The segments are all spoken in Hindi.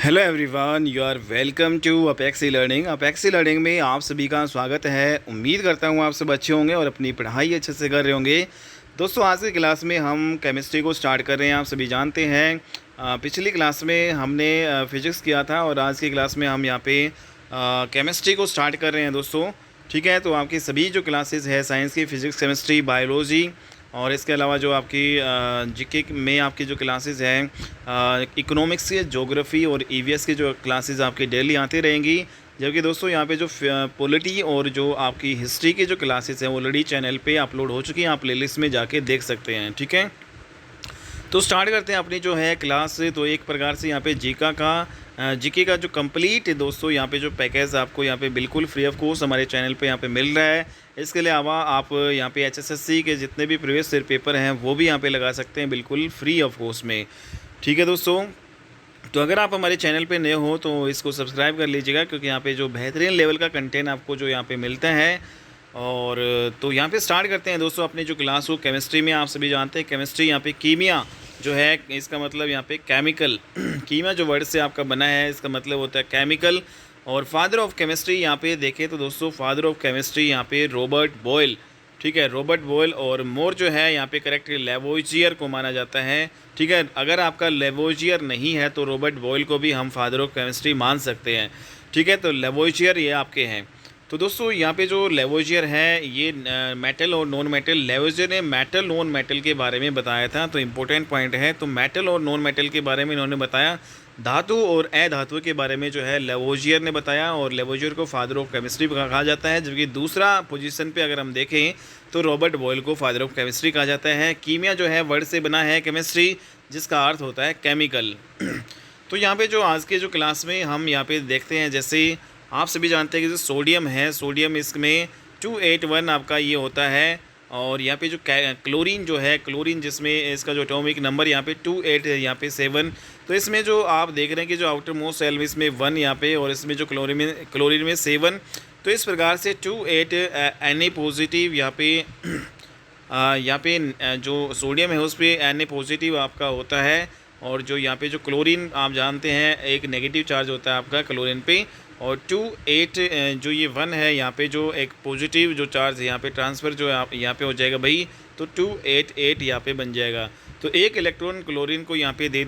Hello everyone, you are welcome to Apexi learning. Apexi learning में आप सभी का स्वागत है। उम्मीद करता हूँ आप सब अच्छे होंगे और अपनी पढ़ाई अच्छे से कर रहे होंगे। दोस्तों, आज की क्लास में हम केमिस्ट्री को स्टार्ट कर रहे हैं। आप सभी जानते हैं पिछली क्लास में हमने फिजिक्स किया था और आज की क्लास में हम यहाँ पे केमिस्ट्री को स्टार्ट कर रहे हैं दोस्तों। ठीक है, तो आपकी सभी जो क्लासेस है साइंस की, फिजिक्स, केमिस्ट्री, बायोलॉजी और इसके अलावा जो आपकी जीके में आपकी जो क्लासेस हैं, इकोनॉमिक्स की, ज्योग्राफी और ईवीएस की जो क्लासेस आपकी डेली आती रहेंगी। जबकि दोस्तों यहाँ पे जो पॉलिटी और जो आपकी हिस्ट्री की जो क्लासेस हैं ऑलरेडी चैनल पे अपलोड हो चुकी हैं, आप प्लेलिस्ट में जाके देख सकते हैं। ठीक है, तो स्टार्ट करते हैं अपनी जो है क्लास। तो एक प्रकार से यहाँ पे जीके का जो कंप्लीट है दोस्तों, यहाँ पे जो पैकेज आपको यहाँ पे बिल्कुल फ्री ऑफ कॉस्ट हमारे चैनल पे यहाँ पे मिल रहा है। इसके अलावा आप यहाँ पे एचएसएससी के जितने भी प्रीवियस ईयर पेपर हैं वो भी यहाँ पे लगा सकते हैं बिल्कुल फ्री ऑफ कॉस्ट में। ठीक है दोस्तों, तो अगर आप हमारे चैनल पे नए हो तो इसको सब्सक्राइब कर लीजिएगा, क्योंकि यहाँ पे जो बेहतरीन लेवल का कंटेंट आपको जो यहाँ पे मिलता है। और तो यहाँ पे स्टार्ट करते हैं दोस्तों अपनी जो क्लास हो। केमिस्ट्री में आप सभी जानते हैं केमिस्ट्री यहाँ पे कीमिया जो है, इसका मतलब यहाँ पे केमिकल कीमिया जो वर्ड से आपका बना है इसका मतलब होता है केमिकल। और फादर ऑफ केमिस्ट्री यहाँ पे देखें तो दोस्तों, फादर ऑफ केमिस्ट्री यहाँ पे रॉबर्ट बॉयल। ठीक है, रॉबर्ट बॉयल। और मोर जो है यहाँ पे करेक्टली लेवोइजियर को माना जाता है। ठीक है, अगर आपका लेवोइजियर नहीं है तो रॉबर्ट बॉयल को भी हम फादर ऑफ केमिस्ट्री मान सकते हैं। ठीक है, तो लेवोइजियर ये आपके हैं। तो दोस्तों यहाँ पे जो लेवोइजियर है ये मेटल और नॉन मेटल, लेवोइजियर ने मेटल नॉन मेटल के बारे में बताया था, तो इम्पोर्टेंट पॉइंट है। तो मेटल और नॉन मेटल के बारे में इन्होंने बताया, धातु और अधातु के बारे में जो है लेवोइजियर ने बताया, और लेवोइजियर को फादर ऑफ केमिस्ट्री कहा जाता है। जबकि दूसरा पोजीशन पे अगर हम देखें तो रॉबर्ट बॉयल को फादर ऑफ केमिस्ट्री कहा जाता है। कीमिया जो है वर्ड से बना है केमिस्ट्री, जिसका अर्थ होता है केमिकल। तो यहाँ पे जो आज के जो क्लास में हम यहाँ पे देखते हैं, जैसे आप सभी जानते हैं कि जो सोडियम है, सोडियम इसमें 281 आपका ये होता है। और यहाँ पे जो क्लोरीन जो है, क्लोरीन जिसमें इसका जो एटॉमिक नंबर यहाँ पे 28 है, यहाँ पे 7। तो इसमें जो आप देख रहे हैं कि जो आउटर मोस्ट सेल में इसमें 1 यहाँ पे, और इसमें जो क्लोरीन में 7। तो इस प्रकार से 28 Na पॉजिटिव यहाँ पे जो सोडियम है उस पर Na पॉजिटिव आपका होता है। और जो यहाँ पे जो क्लोरीन आप जानते हैं एक नेगेटिव चार्ज होता है आपका क्लोरीन पे। और 28 जो ये 1 है यहाँ पे जो एक पॉजिटिव जो चार्ज है यहाँ पे ट्रांसफ़र जो है आप यहाँ पे हो जाएगा भाई, तो 288 यहाँ पे बन जाएगा। तो एक इलेक्ट्रॉन क्लोरीन को यहाँ पे दे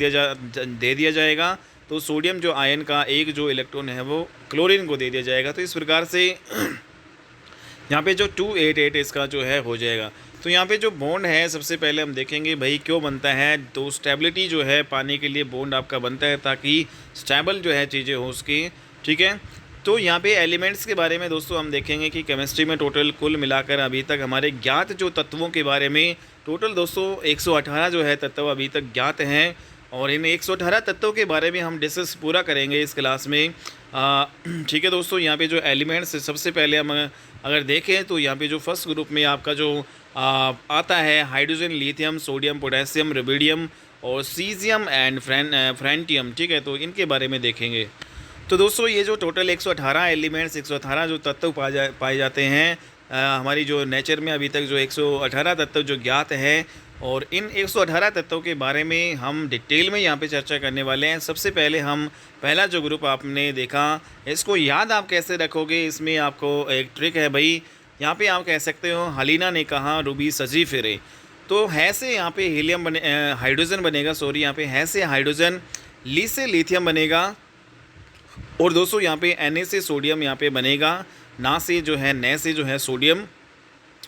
दिया जाएगा। तो सोडियम जो आयन का एक जो इलेक्ट्रॉन है वो क्लोरीन को दे दिया जाएगा। तो इस प्रकार से यहाँ पे जो 288 इसका जो है हो जाएगा। तो यहाँ पे जो बॉन्ड है सबसे पहले हम देखेंगे भाई क्यों बनता है। तो स्टेबिलिटी जो है पाने के लिए बॉन्ड आपका बनता है, ताकि स्टेबल जो है चीज़ें हो उसकी। ठीक है, तो यहाँ पे एलिमेंट्स के बारे में दोस्तों हम देखेंगे कि केमिस्ट्री में टोटल कुल मिलाकर अभी तक हमारे ज्ञात जो तत्वों के बारे में टोटल दोस्तों 118 जो है तत्व अभी तक ज्ञात हैं। और इन 118 तत्वों के बारे में हम डिस्कस पूरा करेंगे इस क्लास में। ठीक है दोस्तों, यहाँ पे जो एलिमेंट्स सबसे पहले हम अगर देखें तो यहाँ पे जो फर्स्ट ग्रुप में आपका जो आता है hydrogen, lithium, sodium, potassium, rubidium और सीजियम एंड फ्रेंटियम। ठीक है, तो इनके बारे में देखेंगे। तो दोस्तों ये जो टोटल 118 एलिमेंट्स, 118 जो तत्व पाए जाते हैं हमारी जो नेचर में अभी तक जो 118 तत्व जो ज्ञात हैं, और इन 118 तत्वों के बारे में हम डिटेल में यहाँ पे चर्चा करने वाले हैं। सबसे पहले हम पहला जो ग्रुप आपने देखा, इसको याद आप कैसे रखोगे, इसमें आपको एक ट्रिक है भाई। यहाँ पे आप कह सकते हो हलीना ने कहा रूबी सजी फिरे। तो है से यहाँ पे हीलियम हाइड्रोजन बनेगा, सॉरी यहाँ पे है से हाइड्रोजन, ली से लिथियम बनेगा। और दोस्तों यहाँ पे Na से सोडियम यहाँ पे बनेगा, ना से जो है न से जो है सोडियम।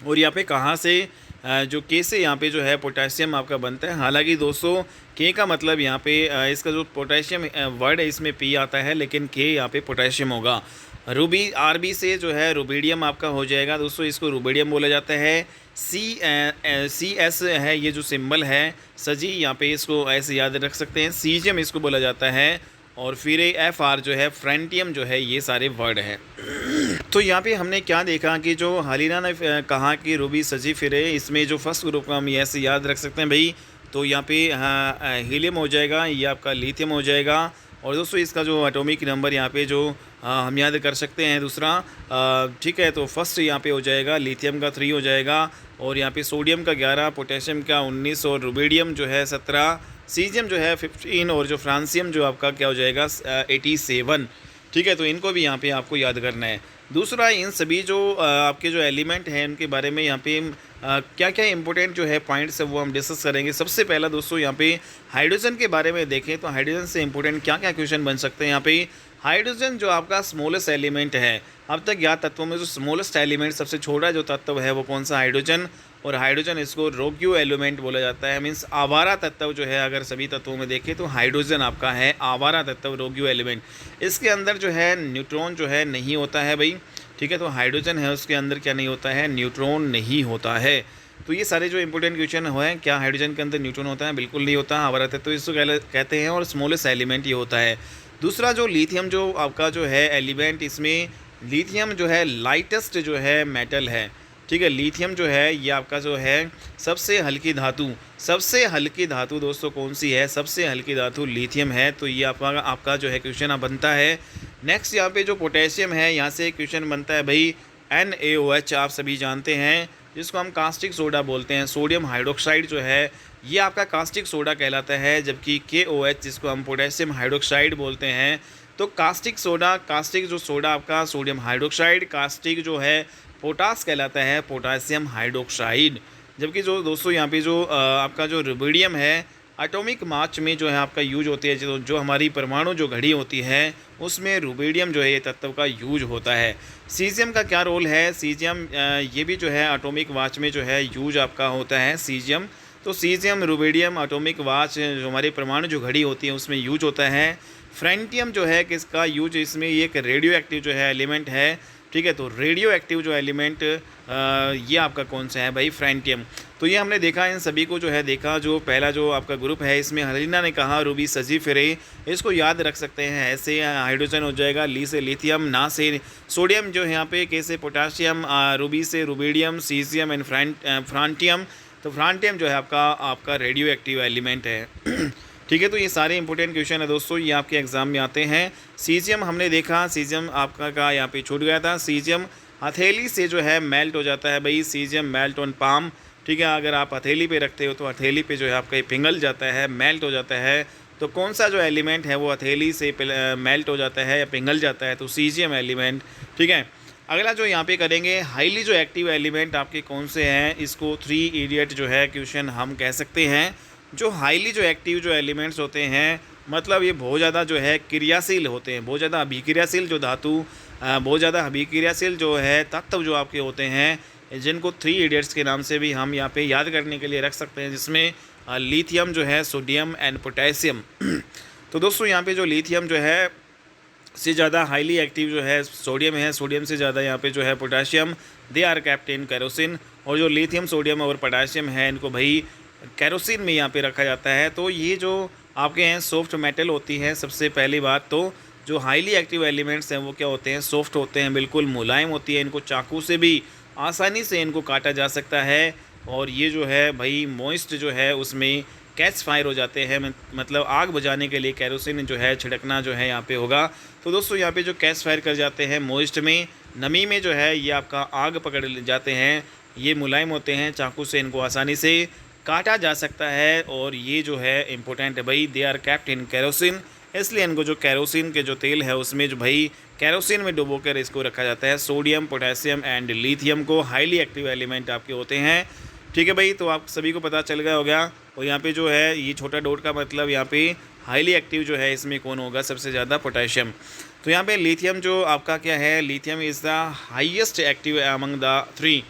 और यहाँ पे कहाँ से जो के से यहाँ पे जो है पोटेशियम आपका बनता है। हालांकि दोस्तों के का मतलब यहाँ पे इसका जो पोटेशियम वर्ड है इसमें पी आता है, लेकिन के यहाँ पे पोटेशियम होगा। आरबी से जो है रुबिडियम आपका हो जाएगा दोस्तों, इसको रुबिडियम बोला जाता है। सी एस है ये जो सिंबल है सजी, यहाँ पे इसको ऐसे याद रख सकते हैं। सीजियम इसको बोला जाता है। और फिर एफ आर जो है फ्रेंटियम जो है, ये सारे वर्ड हैं। तो यहाँ पे हमने क्या देखा कि जो हलीना ने कहा कि रूबी सजी फिरे, इसमें जो फर्स्ट ग्रुप का हम ऐसे याद रख सकते हैं भाई। तो यहाँ पे हीलियम हो जाएगा, ये आपका लिथियम हो जाएगा। और दोस्तों इसका जो एटॉमिक नंबर यहाँ पे जो हम याद कर सकते हैं दूसरा। ठीक है, तो फर्स्ट यहाँ पे हो जाएगा लिथियम का 3 हो जाएगा, और यहाँ पे सोडियम का 11, पोटेशियम का 19 और रुबिडियम जो है 17 सीजियम जो है 15 और जो फ्रांसियम जो आपका क्या हो जाएगा 87। ठीक है, तो इनको भी यहाँ पे आपको याद करना है। दूसरा, इन सभी जो आपके जो एलिमेंट हैं उनके बारे में यहाँ पे क्या क्या इंपॉर्टेंट जो है पॉइंट्स है वो हम डिस्कस करेंगे। सबसे पहला दोस्तों यहाँ पे हाइड्रोजन के बारे में देखें तो हाइड्रोजन से इंपॉर्टेंट क्या क्या क्वेश्चन बन सकते हैं। यहाँ पे हाइड्रोजन जो आपका स्मॉलेस्ट एलिमेंट है, अब तक ज्ञात तत्वों में जो स्मॉलेस्ट एलिमेंट सबसे छोटा जो तत्व है वो कौन सा, हाइड्रोजन। और हाइड्रोजन इसको रोग्यू एलिमेंट बोला जाता है, मीन्स आवारा तत्व जो है। अगर सभी तत्वों में देखें तो हाइड्रोजन आपका है आवारा तत्व, रोग्यू एलिमेंट। इसके अंदर जो है न्यूट्रॉन जो है नहीं होता है भाई। ठीक है, तो हाइड्रोजन है उसके अंदर क्या नहीं होता है, न्यूट्रॉन नहीं होता है। तो ये सारे जो इंपॉर्टेंट क्वेश्चन हैं, क्या हाइड्रोजन के अंदर न्यूट्रॉन होता है, बिल्कुल नहीं होता, आवारा तत्व इसको कहते हैं, और स्मॉलेस्ट एलिमेंट ये होता है। दूसरा, जो लिथियम जो आपका जो है एलिमेंट, इसमें लिथियम जो है लाइटेस्ट जो है मेटल है। ठीक है, लिथियम जो है ये आपका जो है सबसे हल्की धातु। सबसे हल्की धातु दोस्तों कौन सी है, सबसे हल्की धातु लिथियम है। तो ये आपका जो है क्वेश्चन बनता है। नेक्स्ट यहाँ पे जो पोटेशियम है, यहाँ से क्वेश्चन बनता है भाई NaOH, आप सभी जानते हैं, जिसको हम कास्टिक सोडा बोलते हैं। सोडियम हाइड्रोक्साइड जो है ये आपका कास्टिक सोडा कहलाता है, जबकि KOH जिसको हम पोटेशियम हाइड्रोक्साइड बोलते हैं। तो कास्टिक सोडा, कास्टिक जो सोडा आपका सोडियम हाइड्रोक्साइड, कास्टिक जो है पोटास कहलाता है, पोटासियम हाइड्रोक्साइड। जबकि जो दोस्तों यहाँ पे जो आपका जो रुबिडियम है, एटॉमिक मास में जो है आपका यूज होती है, जो हमारी परमाणु जो घड़ी होती है उसमें रुबिडियम जो है ये तत्व का यूज होता है। सीजियम का क्या रोल है, सीजियम ये भी जो है एटॉमिक वाच में जो है यूज आपका होता है सीजियम। तो सीजियम, रुबिडियम, एटॉमिक वाच जो हमारी परमाणु जो घड़ी होती है उसमें यूज होता है। फ्रेंटियम जो है किसका यूज, इसमें ये एक रेडियो एक्टिव जो है एलिमेंट है। ठीक है, तो रेडियो एक्टिव जो एलिमेंट ये आपका कौन सा है भाई, फ्रेंटियम। तो ये हमने देखा, इन सभी को जो है देखा। जो पहला जो आपका ग्रुप है इसमें हलीना ने कहा रूबी सजी फिरे, इसको याद रख सकते हैं ऐसे। हाइड्रोजन हो जाएगा, ली से लिथियम, ना से सोडियम जो है यहाँ पे, के से पोटाशियम, रूबी से रुबिडियम, सीजियम एंड फ्रांटियम। तो फ्रांटियम जो है आपका रेडियो एक्टिव एलिमेंट है। ठीक है, तो ये सारे इंपॉर्टेंट क्वेश्चन है दोस्तों, ये आपके एग्जाम में आते हैं। सीजियम हमने देखा, सीजियम आपका यहाँ पे छूट गया था। सीजियम हथेली से जो है मेल्ट हो जाता है भाई, सीजियम मेल्ट ऑन पाम। ठीक है, अगर आप हथेली पे रखते हो तो हथेली पे जो है आपका पिघल जाता है, मेल्ट हो जाता है। तो कौन सा जो एलिमेंट है वो हथेली से मेल्ट हो जाता है या पिघल जाता है, तो सीजियम एलिमेंट। ठीक है, अगला जो यहाँ पे करेंगे, हाईली जो एक्टिव एलिमेंट आपके कौन से हैं, इसको 3 इडियट जो है क्वेश्चन हम कह सकते हैं। जो हाईली जो एक्टिव जो एलिमेंट्स होते हैं, मतलब ये बहुत ज़्यादा जो है क्रियाशील होते हैं, बहुत ज़्यादा अभिक्रियाशील जो धातु, बहुत ज़्यादा अभिक्रियाशील जो है तत्व जो आपके होते हैं, जिनको 3 इडियट्स के नाम से भी हम यहाँ पे याद करने के लिए रख सकते हैं, जिसमें लिथियम जो है, सोडियम एंड पोटेशियम। तो दोस्तों यहाँ पे जो लिथियम जो है से ज़्यादा हाईली एक्टिव जो है सोडियम है, सोडियम से ज़्यादा यहाँ पे जो है potassium, they are kept in kerosene. और जो लिथियम, सोडियम और पोटेशियम है, इनको भाई केरोसिन में यहाँ पे रखा जाता है। तो ये जो आपके हैं सॉफ्ट मेटल होती है। सबसे पहली बात तो जो हाईली एक्टिव एलिमेंट्स हैं वो क्या होते हैं, सॉफ्ट होते हैं, बिल्कुल मुलायम होती है, इनको चाकू से भी आसानी से इनको काटा जा सकता है। और ये जो है भाई मॉइस्ट जो है उसमें कैच फायर हो जाते हैं, मतलब आग बुझाने के लिए केरोसिन जो है छिड़कना जो है यहाँ पे होगा। तो दोस्तों यहाँ पे जो कैच फायर कर जाते हैं मॉइस्ट में, नमी में जो है ये आपका आग पकड़ जाते हैं, ये मुलायम होते हैं, चाकू से इनको आसानी से काटा जा सकता है। और ये जो है इम्पोर्टेंट है भाई, they are kept in kerosene, इसलिए इनको जो केरोसिन के जो तेल है उसमें जो भाई केरोसिन में डुबो कर इसको रखा जाता है। सोडियम, पोटेशियम एंड लिथियम को हाईली एक्टिव एलिमेंट आपके होते हैं। ठीक है भाई, तो आप सभी को पता चल गया होगा। और यहाँ पे जो है ये छोटा डॉट का मतलब यहाँ पे हाईली एक्टिव जो है इसमें कौन होगा, सबसे ज़्यादा पोटेशियम। तो यहाँ पे लिथियम जो आपका क्या है, lithium is the highest active among the 3।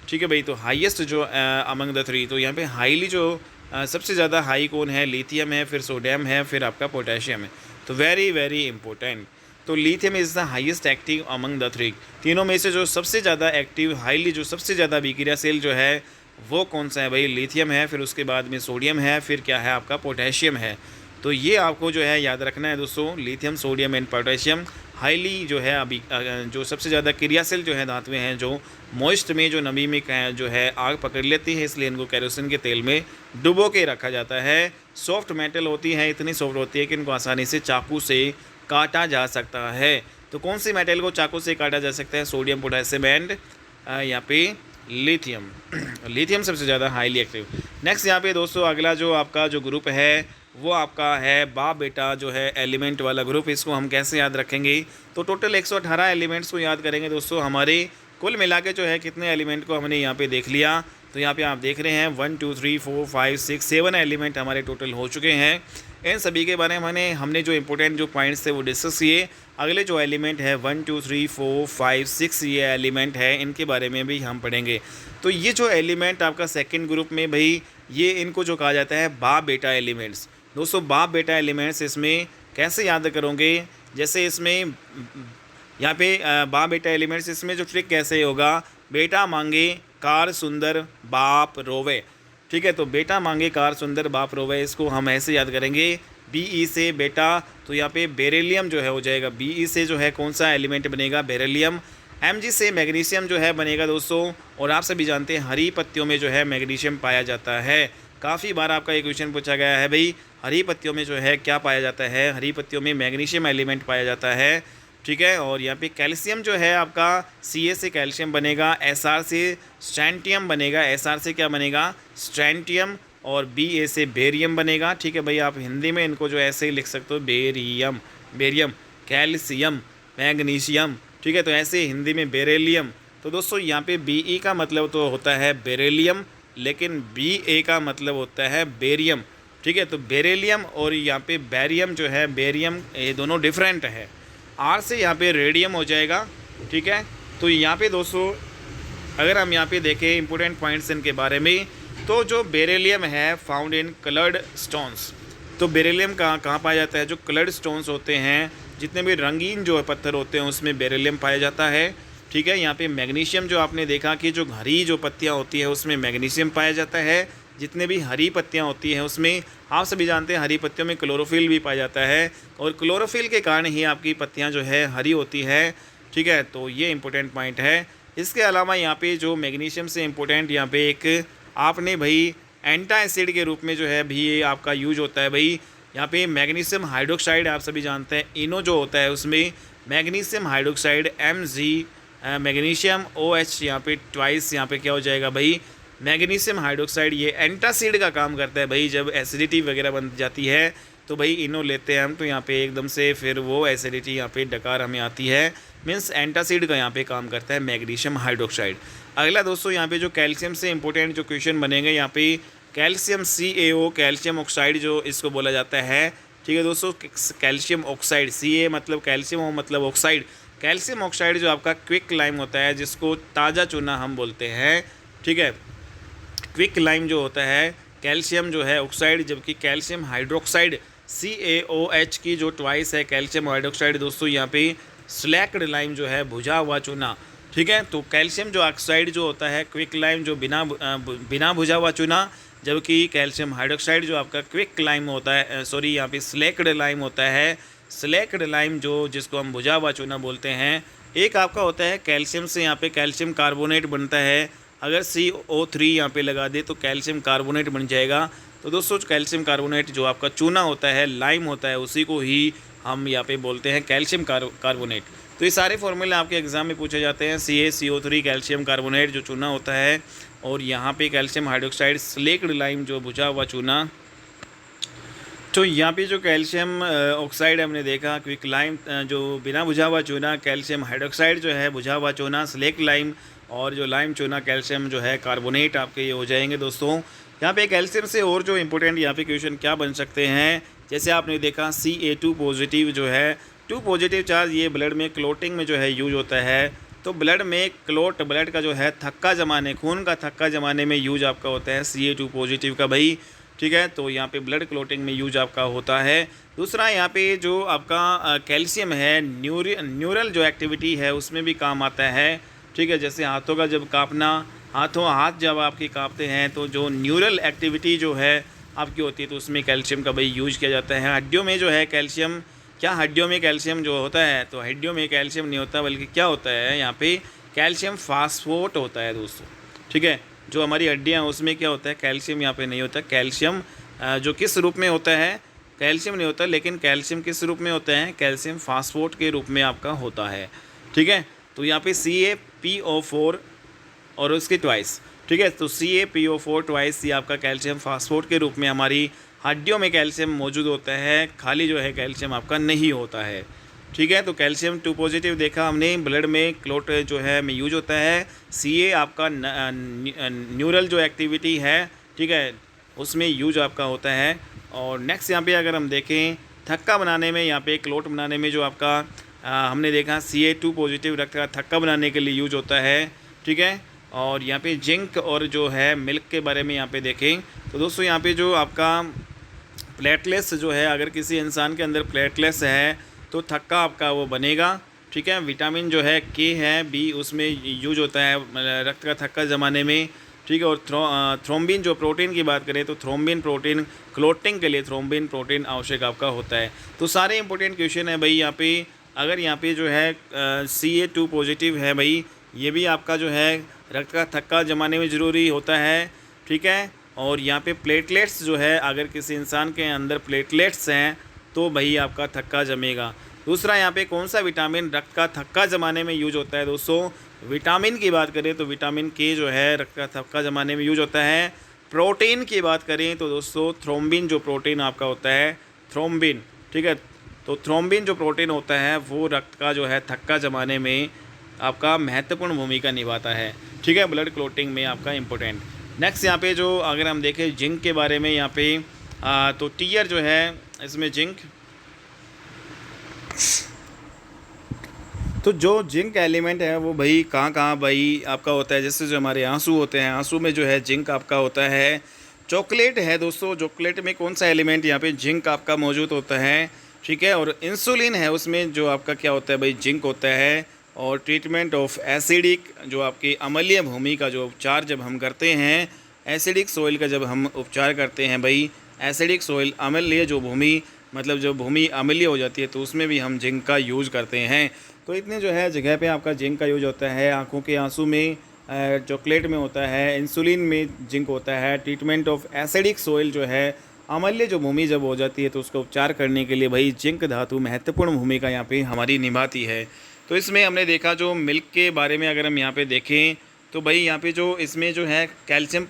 ठीक है भाई, तो हाईएस्ट जो अमंग द 3, तो यहाँ पे हाईली जो सबसे ज़्यादा हाई कौन है, लिथियम है, फिर सोडियम है, फिर आपका पोटेशियम है। तो वेरी वेरी इंपॉर्टेंट। तो lithium is the highest active among the 3। तीनों में से जो सबसे ज़्यादा एक्टिव, हाईली जो सबसे ज़्यादा अभिक्रियाशील जो है वो कौन सा है भाई, लिथियम है, फिर उसके बाद में सोडियम है, फिर क्या है आपका पोटेशियम है। तो ये आपको जो है याद रखना है दोस्तों, lithium, sodium and potassium highly जो है अभी जो सबसे ज़्यादा क्रियाशील जो है धातुएं हैं, जो मॉइस्ट में जो नमी में जो है आग पकड़ लेती है, इसलिए इनको केरोसिन के तेल में डुबो के रखा जाता है। सॉफ्ट मेटल होती है, इतनी सॉफ्ट होती है कि इनको आसानी से चाकू से काटा जा सकता है। तो कौन सी मेटल को चाकू से काटा जा सकता है, सोडियम, पोटेशियम एंड यहाँ पे लिथियम। लिथियम सबसे ज़्यादा हाईली एक्टिव। नेक्स्ट यहाँ पे दोस्तों अगला जो आपका जो ग्रुप है वो आपका है बाप बेटा जो है एलिमेंट वाला ग्रुप। इसको हम कैसे याद रखेंगे, तो टोटल 118 एलिमेंट्स को याद करेंगे दोस्तों। हमारे कुल मिला के जो है कितने एलिमेंट को हमने यहाँ पे देख लिया, तो यहाँ पे आप देख रहे हैं 1 2 3 4 5 6 7 एलिमेंट हमारे टोटल हो चुके हैं। इन सभी के बारे में हमने जो इंपॉर्टेंट जो पॉइंट्स थे वो डिस्कस किए। अगले जो एलिमेंट है 1 2 3 4 5 6 ये एलिमेंट है, इनके बारे में भी हम पढ़ेंगे। तो ये जो एलिमेंट आपका सेकंड ग्रुप में भाई, ये इनको जो कहा जाता है बाप बेटा एलिमेंट्स। दोस्तों बाप बेटा एलिमेंट्स इसमें कैसे याद करोगे, जैसे इसमें यहाँ पे बाप बेटा एलिमेंट्स, इसमें जो ट्रिक कैसे होगा, बेटा मांगे कार सुंदर बाप रोवे। ठीक है, तो बेटा मांगे कार सुंदर बाप रोवे, इसको हम ऐसे याद करेंगे। BE से बेटा, तो यहाँ पे बेरिलियम जो है हो जाएगा। BE से जो है कौन सा एलिमेंट बनेगा, बेरिलियम। Mg से मैग्नीशियम जो है बनेगा दोस्तों। और आप सभी जानते हैं हरी पत्तियों में जो है मैग्नीशियम पाया जाता है। काफ़ी बार आपका ये क्वेश्चन पूछा गया है भाई, हरी पत्तियों में जो है क्या पाया जाता है, हरी पत्तियों में मैग्नीशियम एलिमेंट पाया जाता है। ठीक है, और यहाँ पे कैल्शियम जो है आपका Ca से कैल्शियम बनेगा, Sr से स्ट्रैंटियम बनेगा। Sr से क्या बनेगा, स्ट्रैंटियम। और Ba से बेरियम बनेगा। ठीक है भाई, आप हिंदी में इनको जो ऐसे ही लिख सकते हो, बेरियम, बेरियम, कैल्शियम, मैग्नीशियम। ठीक है, तो ऐसे हिंदी में बेरिलियम। तो दोस्तों यहाँ पे Be का मतलब तो होता है बेरिलियम, लेकिन Ba का मतलब होता है बेरियम। ठीक है, तो बेरिलियम और यहाँ पे बैरियम जो है, बेरियम, ये दोनों डिफरेंट है। R से यहाँ पे रेडियम हो जाएगा। ठीक है, तो यहाँ पे दोस्तों अगर हम यहाँ पे देखें इंपॉर्टेंट पॉइंट्स इनके बारे में, तो जो बेरिलियम है फाउंड इन कलर्ड स्टोन्स। तो बेरिलियम कहाँ पाया जाता है, जो कलर्ड स्टोन्स होते हैं, जितने भी रंगीन जो पत्थर होते हैं उसमें बेरिलियम पाया जाता है। ठीक है, यहाँ पे मैग्नीशियम जो आपने देखा कि जो हरी जो पत्तियाँ होती है उसमें मैग्नीशियम पाया जाता है। जितने भी हरी पत्तियाँ होती हैं उसमें, आप सभी जानते हैं हरी पत्तियों में क्लोरोफिल भी पाया जाता है, और क्लोरोफिल के कारण ही आपकी पत्तियाँ जो है हरी होती है। ठीक है, तो ये इंपॉर्टेंट पॉइंट है। इसके अलावा यहाँ पे जो मैग्नीशियम से इम्पोर्टेंट यहाँ पे एक आपने भाई एंटा एसिड के रूप में जो है भी ये आपका यूज होता है भाई। यहाँ पे मैग्नीशियम हाइड्रोक्साइड आप सभी जानते हैं, इनो जो होता है उसमें magnesium hydroxide Mg, magnesium OH यहाँ पे ट्वाइस, यहाँ पे क्या हो जाएगा भाई, मैग्नीशियम हाइड्रोक्साइड। ये एंटासिड का काम करता है भाई। जब एसिडिटी वगैरह बन जाती है तो भाई इनो लेते हैं हम, तो यहाँ पे एकदम से फिर वो एसिडिटी यहाँ पे डकार हमें आती है, मीन्स एंटासिड का यहाँ पे काम करता है मैग्नीशियम हाइड्रोक्साइड। अगला दोस्तों यहाँ पे जो कैल्शियम से इंपॉर्टेंट जो क्वेश्चन बनेंगे, यहाँ पे कैल्शियम CaO, कैल्शियम ऑक्साइड जो इसको बोला जाता है। ठीक है दोस्तों, कैल्शियम ऑक्साइड, Ca मतलब कैल्शियम, O मतलब ऑक्साइड। कैल्शियम ऑक्साइड जो आपका क्विक लाइम होता है, जिसको ताज़ा चूना हम बोलते हैं। ठीक है, क्विक लाइम जो होता है कैल्शियम जो है ऑक्साइड, जबकि कैल्शियम हाइड्रोक्साइड CaOH की जो ट्वाइस है कैल्शियम हाइड्रोक्साइड दोस्तों, यहाँ पे स्लैक्ड लाइम जो है भुजा हुआ चूना। ठीक है, तो कैल्शियम जो ऑक्साइड जो होता है क्विक लाइम जो बिना भुजा हुआ चूना, जबकि कैल्शियम हाइड्रोक्साइड जो आपका क्विक लाइम होता है, सॉरी यहाँ पे स्लैक्ड लाइम होता है। स्लैक्ड लाइम जो जिसको हम भुजा हुआ चूना बोलते हैं। एक आपका होता है कैल्शियम से यहाँ पे कैल्शियम कार्बोनेट बनता है, अगर CO3 यहाँ पे लगा दे तो कैल्शियम कार्बोनेट बन जाएगा। तो दोस्तों कैल्शियम कार्बोनेट जो आपका चूना होता है, लाइम होता है, उसी को ही हम यहाँ पे बोलते हैं कैल्शियम कार्बोनेट। तो ये सारे फॉर्मूले आपके एग्जाम में पूछे जाते हैं। CaCO3 कैल्शियम कार्बोनेट जो चूना होता है, और यहाँ पे कैल्शियम हाइड्रोक्साइड स्लेक्ड लाइम जो भुजा हुआ चूना। तो यहाँ पे जो कैल्शियम ऑक्साइड हमने देखा, क्विक लाइम जो बिना भुजा हुआ चूना, कैल्शियम हाइड्रोक्साइड जो है भुजा हुआ चूना, स्लेक्ड लाइम, और जो लाइम चूना कैल्शियम जो है कार्बोनेट आपके ये हो जाएंगे दोस्तों। यहाँ पे कैल्शियम से और जो इंपॉर्टेंट यहाँ पे क्वेश्चन क्या बन सकते हैं, जैसे आपने देखा Ca2 पॉजिटिव जो है, 2 पॉजिटिव चार्ज ये ब्लड में क्लोटिंग में जो है यूज होता है। तो ब्लड में क्लोट, ब्लड का जो है थक्का जमाने, खून का थक्का जमाने में यूज आपका होता है Ca2 पॉजिटिव का भाई। ठीक है, तो यहाँ पे ब्लड क्लोटिंग में यूज आपका होता है। दूसरा यहाँ पे जो आपका कैल्शियम है न्यूरल जो एक्टिविटी है उसमें भी काम आता है। ठीक है, जैसे हाथों का जब कांपना, हाथ जब आपके कांपते हैं तो जो न्यूरल एक्टिविटी जो है आपकी होती है, तो उसमें कैल्शियम का भाई यूज किया जाता है। हड्डियों में जो है कैल्शियम, क्या हड्डियों में कैल्शियम जो होता है, तो हड्डियों में कैल्शियम नहीं होता, बल्कि क्या होता है यहाँ पे कैल्शियम फास्फोट होता है दोस्तों। ठीक है, जो हमारी हड्डियाँ उसमें क्या होता है, कैल्शियम यहाँ पे नहीं होता। कैल्शियम जो किस रूप में होता है, कैल्शियम नहीं होता, लेकिन कैल्शियम किस रूप में होता है, कैल्शियम फास्फोट के रूप में आपका होता है। ठीक है, तो यहाँ पे CaPO4 और उसके ट्वाइस। ठीक है, तो CaPO4 ट्वाइस ये आपका कैल्शियम फास्फोट के रूप में हमारी हड्डियों में कैल्शियम मौजूद होता है, खाली जो है कैल्शियम आपका नहीं होता है। ठीक है, तो कैल्शियम 2 पॉजिटिव देखा हमने। ब्लड में क्लोट जो है में यूज होता है। Ca आपका न्यूरल जो एक्टिविटी है, ठीक है, उसमें यूज आपका होता है। और नेक्स्ट यहाँ पे अगर हम देखें थक्का बनाने में, यहाँ पे क्लोट बनाने में जो आपका हमने देखा Ca2 पॉजिटिव रक्त का थक्का बनाने के लिए यूज होता है। ठीक है, और यहाँ पे जिंक और जो है मिल्क के बारे में यहाँ पे देखें तो दोस्तों यहाँ पे जो आपका प्लेटलेट्स जो है, अगर किसी इंसान के अंदर प्लेटलेट्स है तो थक्का आपका वो बनेगा। ठीक है, विटामिन जो है के है बी उसमें यूज होता है रक्त का थक्का जमाने में। ठीक है, और थ्रोम्बिन जो प्रोटीन की बात करें तो थ्रोम्बिन प्रोटीन क्लोटिंग के लिए थ्रोम्बिन प्रोटीन आवश्यक आपका होता है। तो सारे इंपॉर्टेंट क्वेश्चन है भाई यहाँ पे। अगर यहाँ पे जो है Ca2 पॉजिटिव है भाई, ये भी आपका जो है रक्त का थक्का जमाने में ज़रूरी होता है। ठीक है, और यहाँ पे प्लेटलेट्स जो है, अगर किसी इंसान के अंदर प्लेटलेट्स हैं तो भाई आपका थक्का जमेगा। दूसरा यहाँ पे कौन सा विटामिन रक्त का थक्का जमाने में यूज होता है दोस्तों, विटामिन की बात करें तो विटामिन के जो है रक्त का थक्का जमाने में यूज होता है। प्रोटीन की बात करें तो दोस्तों थ्रोम्बिन जो प्रोटीन आपका होता है, थ्रोम्बिन। ठीक है, तो थ्रोम्बिन जो प्रोटीन होता है वो रक्त का जो है थक्का जमाने में आपका महत्वपूर्ण भूमिका निभाता है। ठीक है, ब्लड क्लोटिंग में आपका इम्पोर्टेंट। नेक्स्ट यहाँ पे जो अगर हम देखें जिंक के बारे में यहाँ पे तो टीयर जो है इसमें जिंक, तो जो जिंक एलिमेंट है वो भाई कहाँ कहाँ भाई आपका होता है। जैसे जो हमारे आंसू होते हैं, आंसू में जो है जिंक आपका होता है। चॉकलेट है दोस्तों, चॉकलेट में कौन सा एलिमेंट यहाँ पे जिंक आपका मौजूद होता है। ठीक है, और इंसुलिन है उसमें जो आपका क्या होता है भाई जिंक होता है। और ट्रीटमेंट ऑफ एसिडिक जो आपकी अम्लीय भूमि का जो उपचार जब हम करते हैं, एसिडिक सोइल का जब हम उपचार करते हैं भाई, एसिडिक सोइल अम्लीय जो भूमि मतलब जो भूमि अम्लीय हो जाती है तो उसमें भी हम जिंक का यूज़ करते हैं। तो इतने जो है जगह पे आपका जिंक का यूज होता है। आँखों के आंसू में, चॉकलेट में होता है, इंसुलिन में जिंक होता है। ट्रीटमेंट ऑफ एसिडिक सोइल जो है अम्लीय जो भूमि जब हो जाती है तो उसका उपचार करने के लिए भाई जिंक धातु महत्वपूर्ण भूमिका यहाँ पे हमारी निभाती है। तो इसमें हमने देखा जो मिल्क के बारे में अगर हम यहाँ पे देखें तो भाई यहाँ पे जो इसमें जो है कैल्शियम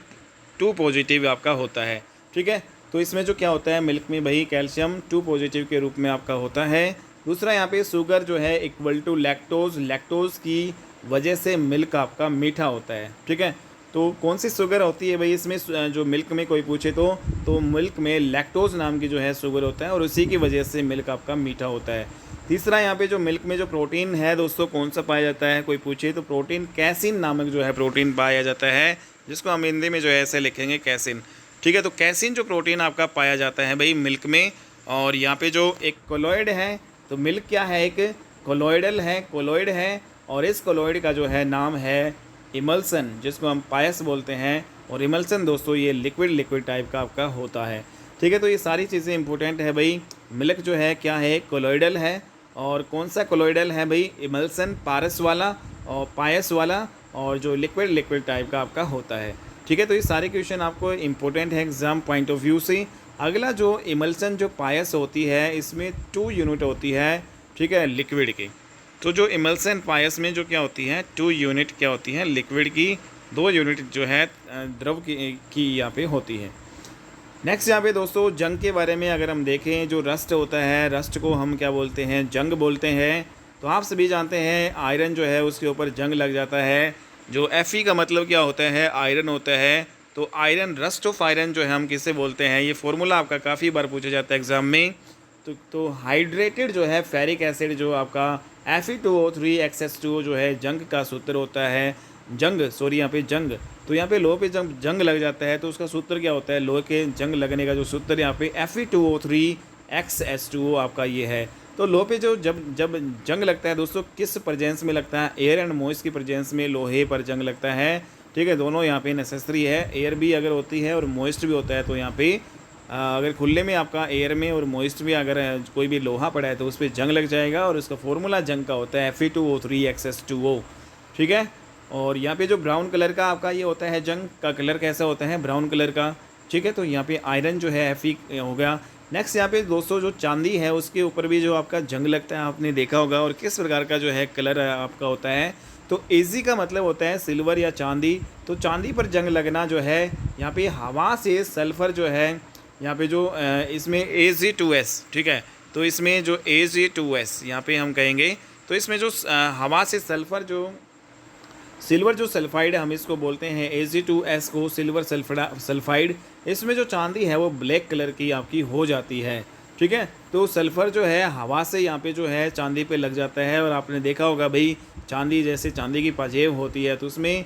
2 पॉजिटिव आपका होता है। ठीक है, तो इसमें जो क्या होता है मिल्क में भाई कैल्शियम 2 पॉजिटिव के रूप में आपका होता है। दूसरा यहाँ पे शुगर जो है इक्वल टू लैक्टोज, लैक्टोज की वजह से मिल्क आपका मीठा होता है। ठीक है, तो कौन सी शुगर होती है भाई इसमें, जो मिल्क में कोई पूछे तो मिल्क में लैक्टोज नाम की जो है शुगर होता है और उसी की वजह से मिल्क आपका मीठा होता है। तीसरा यहाँ पे जो मिल्क में जो प्रोटीन है दोस्तों कौन सा पाया जाता है, कोई पूछे तो प्रोटीन कैसिन नामक जो है प्रोटीन पाया जाता है, जिसको हम हिंदी में जो है ऐसे लिखेंगे कैसिन। ठीक है, तो कैसिन जो प्रोटीन आपका पाया जाता है भाई मिल्क में। और यहाँ पे जो एक कोलॉइड है, तो मिल्क क्या है, एक कोलॉइडल है, कोलॉइड है। और इस कोलॉइड का जो है नाम है इमल्सन, जिसको हम पायस बोलते हैं। और इमल्सन दोस्तों ये लिक्विड टाइप का आपका होता है। ठीक है, तो ये सारी चीज़ें इंपॉर्टेंट है भाई। मिल्क जो है क्या है, कोलॉइडल है। और कौन सा कोलॉइडल है भाई, इमल्सन, पारस वाला और पायस वाला, और जो लिक्विड टाइप का आपका होता है। ठीक है, तो ये सारे क्वेश्चन आपको इंपॉर्टेंट है एग्जाम पॉइंट ऑफ व्यू से। अगला जो इमल्सन जो पायस होती है इसमें 2 यूनिट होती है। ठीक है, लिक्विड की। तो जो इमल्सन पायस में जो क्या होती है 2 यूनिट क्या होती है लिक्विड की, 2 यूनिट जो है द्रव की यहाँ पे होती है। नेक्स्ट यहाँ पे दोस्तों जंग के बारे में अगर हम देखें, जो रस्ट होता है, रस्ट को हम क्या बोलते हैं, जंग बोलते हैं। तो आप सभी जानते हैं आयरन जो है उसके ऊपर जंग लग जाता है। जो Fe का मतलब क्या होता है, आयरन होता है। तो आयरन, रस्ट ऑफ आयरन जो है हम किससे बोलते हैं, ये फॉर्मूला आपका काफ़ी बार पूछा जाता है एग्ज़ाम में। तो हाइड्रेटेड जो है फेरिक एसिड जो आपका Fe2O3 XS2O जो है जंग का सूत्र होता है। यहाँ पे जंग, तो यहाँ पे लोहे पे जंग लग जाता है तो उसका सूत्र क्या होता है, लोहे के जंग लगने का जो सूत्र यहाँ पे Fe2O3 XS2O आपका ये है। तो लोहे पे जो जब जंग लगता है दोस्तों किस प्रेजेंस में लगता है, एयर एंड मॉइस्ट की प्रेजेंस में लोहे पर जंग लगता है। ठीक है, दोनों यहाँ पे नेसेसरी है, एयर भी अगर होती है और मॉइस्ट भी होता है। तो यहाँ पे अगर खुले में आपका एयर में और मॉइस्ट में अगर कोई भी लोहा पड़ा है तो उस पर जंग लग जाएगा और उसका फॉर्मूला जंग का होता है Fe2O3 XS2O। ठीक है, और यहाँ पे जो ब्राउन कलर का आपका ये होता है, जंग का कलर कैसा होता है, ब्राउन कलर का। ठीक है, तो यहाँ पे आयरन जो है Fe हो गया। नेक्स्ट यहाँ पे दोस्तों जो चांदी है उसके ऊपर भी जो आपका जंग लगता है आपने देखा होगा, और किस प्रकार का जो है कलर आपका होता है। तो एजी का मतलब होता है सिल्वर या चांदी। तो चांदी पर जंग लगना जो है यहाँ पे हवा से सल्फ़र जो है यहाँ पे जो इसमें Ag2S, ठीक है, तो इसमें जो Ag2S यहाँ पे हम कहेंगे, तो इसमें जो हवा से सिल्वर जो सल्फाइड हम इसको बोलते हैं Ag2S को सिल्वर सल्फाइड। इसमें जो चांदी है वो ब्लैक कलर की आपकी हो जाती है, ठीक है। तो सल्फ़र जो है हवा से यहाँ पे जो है चांदी पे लग जाता है, और आपने देखा होगा भाई चांदी, जैसे चांदी की पाजेब होती है तो उसमें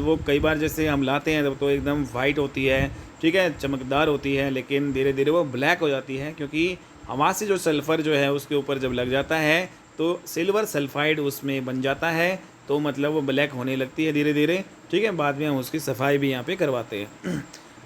वो कई बार जैसे हम लाते हैं तो एकदम वाइट होती है, ठीक है, चमकदार होती है, लेकिन धीरे धीरे वो ब्लैक हो जाती है, क्योंकि हवा से जो सल्फ़र जो है उसके ऊपर जब लग जाता है तो सिल्वर सल्फाइड उसमें बन जाता है, तो मतलब वो ब्लैक होने लगती है धीरे धीरे, ठीक है। बाद में हम उसकी सफाई भी यहाँ पे करवाते हैं।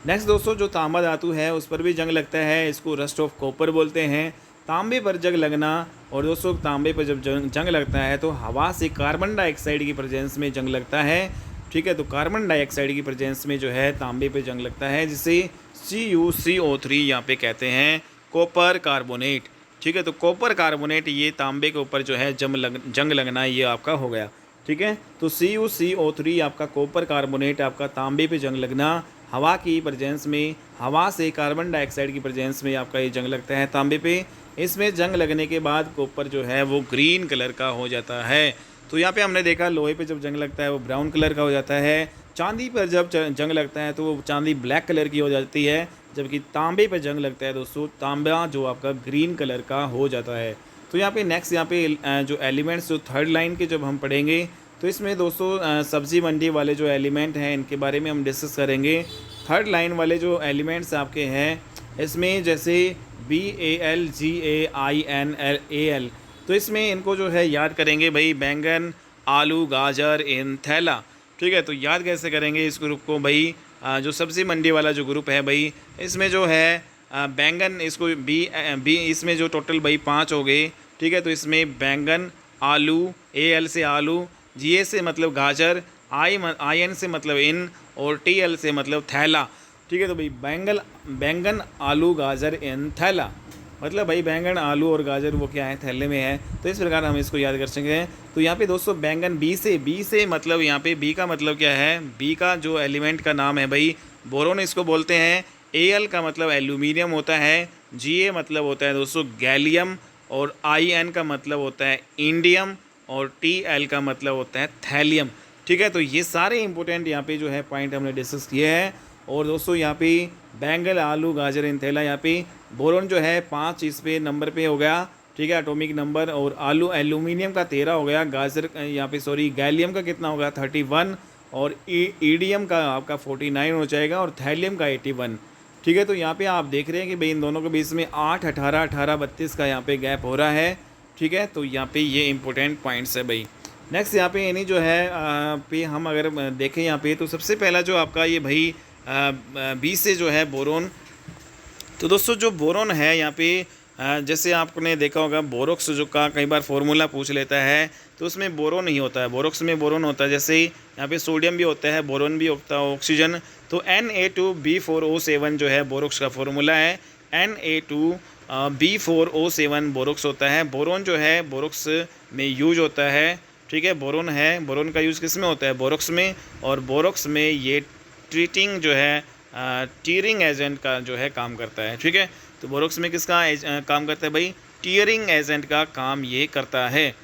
नेक्स्ट दोस्तों, जो तांबा धातु है उस पर भी जंग लगता है, इसको रस्ट ऑफ कॉपर बोलते हैं। तांबे पर जंग लगना, और दोस्तों तांबे पर जब जंग लगता है तो हवा से कार्बन डाइऑक्साइड की प्रेजेंस में जंग लगता है, ठीक है। तो कार्बन डाइऑक्साइड की प्रेजेंस में जो है तांबे पे जंग लगता है, जिसे CuCO3 यहाँ पे कहते हैं कॉपर कार्बोनेट, ठीक है। तो कॉपर कार्बोनेट ये तांबे के ऊपर जो है जंग लगना ये आपका हो गया, ठीक है। तो CuCO3 आपका कॉपर कार्बोनेट आपका तांबे पे जंग लगना, हवा की प्रेजेंस में, हवा से कार्बन डाइऑक्साइड की प्रेजेंस में आपका ये जंग लगता है तांबे पे। इसमें जंग लगने के बाद कॉपर जो है वो ग्रीन कलर का हो जाता है। तो यहाँ पे हमने देखा लोहे पे जब जंग लगता है वो ब्राउन कलर का हो जाता है, चांदी पर जब जंग लगता है तो वो चांदी ब्लैक कलर की हो जाती है, जबकि तांबे पर जंग लगता है दोस्तों तांबा जो आपका ग्रीन कलर का हो जाता है। तो यहाँ पे नेक्स्ट यहाँ पे जो एलिमेंट्स जो थर्ड लाइन के जब हम पढ़ेंगे तो इसमें दोस्तों सब्ज़ी मंडी वाले जो एलिमेंट हैं इनके बारे में हम डिस्कस करेंगे। थर्ड लाइन वाले जो एलिमेंट्स आपके हैं इसमें जैसे BALGAINAL, तो इसमें इनको जो है याद करेंगे भाई, बैंगन, आलू, गाजर, इन थैला, ठीक है। तो याद कैसे करेंगे इस ग्रुप को भाई, जो सब्ज़ी मंडी वाला जो ग्रुप है भाई, इसमें जो है बैंगन, इसको बी इसमें जो टोटल भाई 5 हो गए, ठीक है। तो इसमें बैंगन, आलू, AL से आलू, GA से मतलब गाजर, IN से मतलब इन, और TL से मतलब थैला, ठीक है। तो भाई बैंगन, आलू, गाजर, इन, थैला, मतलब भाई बैंगन, आलू और गाजर वो क्या है, थैले में है। तो इस प्रकार हम इसको याद कर सकते हैं। तो यहाँ पे दोस्तों बैंगन बी से मतलब यहाँ पे बी का मतलब क्या है, बी का जो एलिमेंट का नाम है भाई बोरोन इसको बोलते हैं। AL का मतलब एल्यूमिनियम होता है, GA मतलब होता है दोस्तों गैलियम, और IN का मतलब होता है इंडियम, और TL का मतलब होता है थैलियम, ठीक है। तो ये सारे इंपॉर्टेंट यहाँ पे जो है पॉइंट हमने डिस्कस किए हैं। और दोस्तों यहाँ पे बैंगन, आलू, गाजर, इन थैला, यहाँ पे बोरोन जो है 5 इस पे नंबर पे हो गया, ठीक है, एटॉमिक नंबर। और आलू एल्यूमिनियम का 13 हो गया, गाजर यहाँ पे सॉरी गैलियम का कितना होगा 31, और ईडियम का आपका 49 हो जाएगा, और थैलियम का 81, ठीक है। तो यहाँ पे आप देख रहे हैं कि भाई इन दोनों के बीच में 8, 18, 18, 32 का यहाँ पे गैप हो रहा है, ठीक है। तो यहाँ पे ये इंपॉर्टेंट पॉइंट्स है भाई। नेक्स्ट यहाँ पे यानी जो है पे हम अगर देखें यहाँ पे, तो सबसे पहला जो आपका ये भाई बी से जो है बोरोन, तो दोस्तों जो बोरोन है यहाँ पे जैसे आपने देखा होगा बोरोक्स जो का कई बार फॉर्मूला पूछ लेता है, तो उसमें बोरोन नहीं होता है, बोरोक्स में बोरोन होता है। जैसे यहाँ पे सोडियम भी होता है, बोरोन भी होता है, ऑक्सीजन। तो Na2B4O7 जो है बोरोक्स का फॉर्मूला है, Na2B4O7 बोरोक्स होता है। बोरोन जो है बोरोक्स में यूज होता है, ठीक है। बोरोन है, बोरोन का यूज़ किस में होता है, बोरोक्स में, और बोरोक्स में ये ट्रीटिंग जो है टीयरिंग एजेंट का जो है काम करता है, ठीक है। तो बोरोक्स में किसका काम करता है भाई, टीयरिंग एजेंट का काम ये करता है।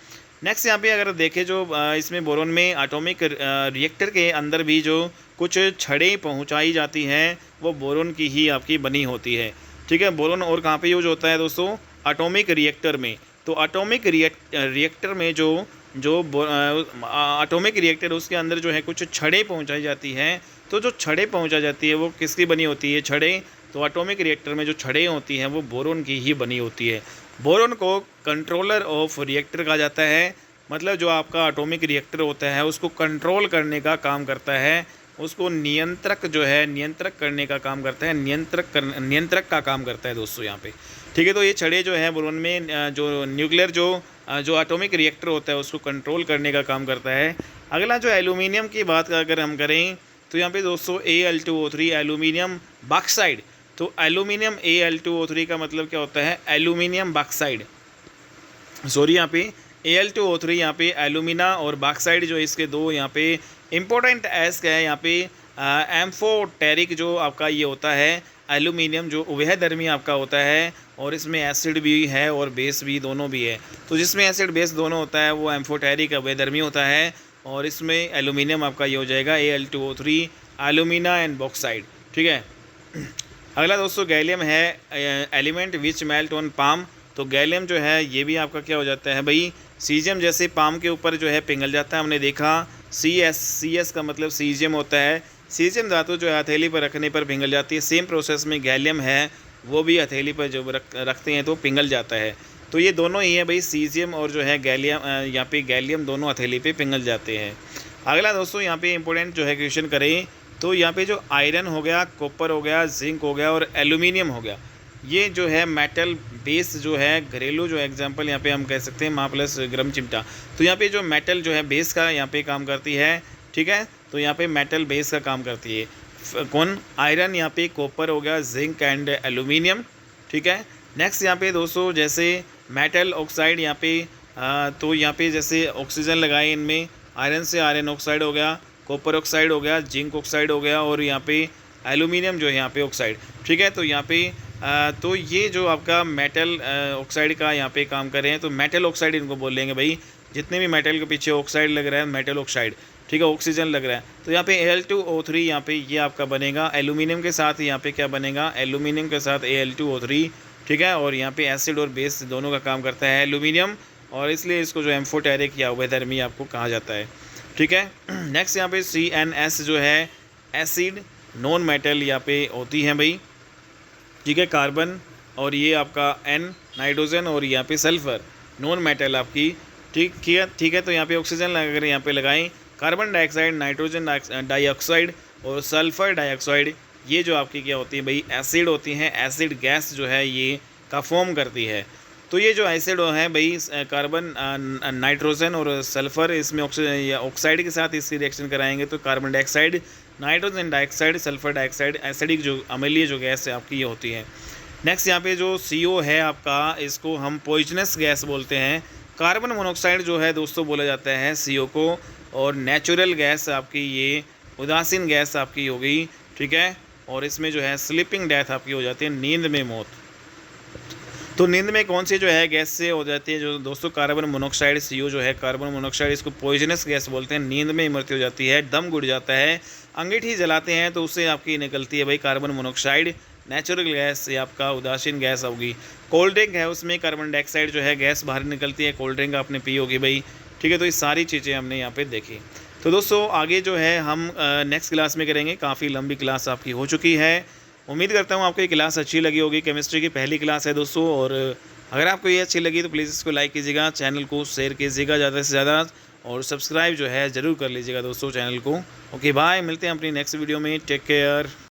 नेक्स्ट यहाँ पे अगर देखें जो इसमें बोरोन में एटॉमिक रिएक्टर के अंदर भी जो कुछ छड़ें पहुँचाई जाती हैं वो बोरोन की ही आपकी बनी होती है, ठीक है। बोरोन और कहाँ पे यूज होता है दोस्तों, एटॉमिक रिएक्टर में। तो एटॉमिक रिएक्टर में जो एटॉमिक रिएक्टर उसके अंदर जो है कुछ छड़ें पहुँचाई जाती हैं, तो जो छड़ें पहुँचाई जाती है वो किसकी बनी होती है, छड़ें। तो एटॉमिक रिएक्टर में जो छड़ें होती हैं वो बोरोन की ही बनी होती है। बोरोन को कंट्रोलर ऑफ रिएक्टर कहा जाता है, मतलब जो आपका एटॉमिक रिएक्टर होता है उसको कंट्रोल करने का काम करता है, उसको नियंत्रक जो है नियंत्रक करने का काम करता है, नियंत्रक का काम करता है दोस्तों यहाँ पे, ठीक है। तो ये छड़ें जो है बोरोन में जो न्यूक्लियर जो एटॉमिक रिएक्टर होता है उसको कंट्रोल करने का काम करता है। अगला जो एल्यूमिनियम की बात अगर हम करें तो यहाँ पे दोस्तों Al2O3 एल्यूमिनियम बॉक्साइड। तो एल्यूमिनियम Al2O3 का मतलब क्या होता है, एल्यूमिनियम बॉक्साइड, सॉरी यहाँ पे Al2O3 यहाँ पे एल्यूमिना और बॉक्साइड जो इसके दो यहाँ पे इंपॉर्टेंट एस क्या है यहाँ पे एम्फोटेरिक जो आपका ये होता है एल्यूमिनियम जो उभयधर्मी आपका होता है, और इसमें एसिड भी है और बेस भी, दोनों भी है। तो जिसमें एसिड बेस दोनों होता है वो एम्फोटेरिक उभयधर्मी होता है, और इसमें एल्यूमिनियम आपका ये हो जाएगा Al2O3 एल्यूमिना एंड बॉक्साइड। ठीक है। अगला दोस्तों गैलियम है element which melt on palm. तो गैलियम जो है ये भी आपका क्या हो जाता है भाई, सीजियम जैसे पाम के ऊपर जो है पिघल जाता है। हमने देखा CS का मतलब सीजियम होता है। सीजियम धातु जो है हथेली पर रखने पर पिघल जाती है। सेम प्रोसेस में गैलियम है, वो भी हथेली पर जो रखते हैं तो पिघल जाता है। तो ये दोनों ही है भाई, सीजियम और जो है गैलियम, यहाँ पे गैलियम दोनों हथेली पे पिघल जाते हैं। अगला दोस्तों यहाँ पे इंपॉर्टेंट जो है क्वेश्चन करें तो यहाँ पे जो आयरन हो गया, कॉपर हो गया, जिंक हो गया और एल्यूमिनियम हो गया, ये जो है मेटल बेस जो है घरेलू जो एग्जांपल यहाँ पे हम कह सकते हैं माँ प्लस गर्म चिमटा। तो यहाँ पे जो मेटल जो है बेस का यहाँ पे काम करती है। ठीक है। तो यहाँ पे मेटल बेस का काम करती है कौन, आयरन, यहाँ पे कॉपर हो गया, जिंक एंड एल्यूमिनियम। ठीक है। नेक्स्ट यहाँ पे दोस्तों जैसे मेटल ऑक्साइड यहाँ पे तो यहाँ पे जैसे ऑक्सीजन लगाए, इनमें आयरन से आयरन ऑक्साइड हो गया, कॉपर ऑक्साइड हो गया, जिंक ऑक्साइड हो गया, और यहाँ पे एल्यूमिनियम जो है यहाँ पे ऑक्साइड। ठीक है। तो यहाँ पे तो ये जो आपका मेटल ऑक्साइड का यहाँ पे काम कर रहे हैं, तो मेटल ऑक्साइड इनको बोल लेंगे भाई। जितने भी मेटल के पीछे ऑक्साइड लग रहा है मेटल ऑक्साइड। ठीक है। ऑक्सीजन लग रहा है तो यहाँ पे Al2O3 यहाँ पे ये आपका बनेगा। एल्यूमिनियम के साथ यहाँ पे क्या बनेगा, एल्यूमिनियम के साथ Al2O3। ठीक है। और यहाँ पे एसिड और बेस दोनों का काम करता है एल्यूमिनियम, और इसलिए इसको जो एम्फोटेरिक या उभयधर्मी आपको कहा जाता है। ठीक है। नेक्स्ट यहाँ पे CNS जो है एसिड नॉन मेटल यहाँ पे होती हैं भाई। ठीक है। कार्बन और ये आपका N नाइट्रोजन और यहाँ पे सल्फ़र नॉन मेटल आपकी। ठीक है। तो यहाँ पे ऑक्सीजन अगर यहाँ पे लगाएं, कार्बन डाइऑक्साइड, नाइट्रोजन डाइऑक्साइड और सल्फ़र डाइऑक्साइड, ये जो आपकी क्या होती है भाई, एसिड होती हैं। एसिड गैस जो है ये का फॉर्म करती है। तो ये जो एसिड है भाई, कार्बन, नाइट्रोजन और सल्फ़र, इसमें ऑक्साइड के साथ इसकी रिएक्शन कराएंगे तो carbon dioxide, nitrogen dioxide, sulphur dioxide, acidic जो अम्लीय जो गैस है आपकी ये होती है। नेक्स्ट यहाँ पे जो CO है आपका, इसको हम पॉइजनस गैस बोलते हैं। कार्बन मोनोऑक्साइड जो है दोस्तों बोला जाता है CO को, और नेचुरल गैस आपकी ये उदासीन गैस आपकी हो गई। ठीक है। और इसमें जो है स्लीपिंग डेथ आपकी हो जाती है, नींद में मौत। तो नींद में कौन सी जो है गैस से हो जाती है जो दोस्तों, कार्बन मोनोऑक्साइड CO जो है कार्बन मोनोऑक्साइड, इसको पॉइजनस गैस बोलते हैं। नींद में मृत्यु हो जाती है, दम घुट जाता है, अंगीठी जलाते हैं तो उससे आपकी निकलती है भाई कार्बन मोनोऑक्साइड। नेचुरल गैस ये आपका उदासीन गैस होगी। कोल्ड ड्रिंक है उसमें कार्बन डाइऑक्साइड जो है गैस बाहर निकलती है, कोल्ड ड्रिंक आपने पी होगी भाई। ठीक है। तो ये सारी चीज़ें हमने यहाँ पे देखी। तो दोस्तों आगे जो है हम नेक्स्ट क्लास में करेंगे। काफ़ी लंबी क्लास आपकी हो चुकी है। उम्मीद करता हूँ आपको ये क्लास अच्छी लगी होगी। केमिस्ट्री की पहली क्लास है दोस्तों, और अगर आपको ये अच्छी लगी तो प्लीज़ इसको लाइक कीजिएगा, चैनल को शेयर कीजिएगा ज़्यादा से ज़्यादा, और सब्सक्राइब जो है ज़रूर कर लीजिएगा दोस्तों चैनल को। ओके बाय, मिलते हैं अपनी नेक्स्ट वीडियो में। Take care.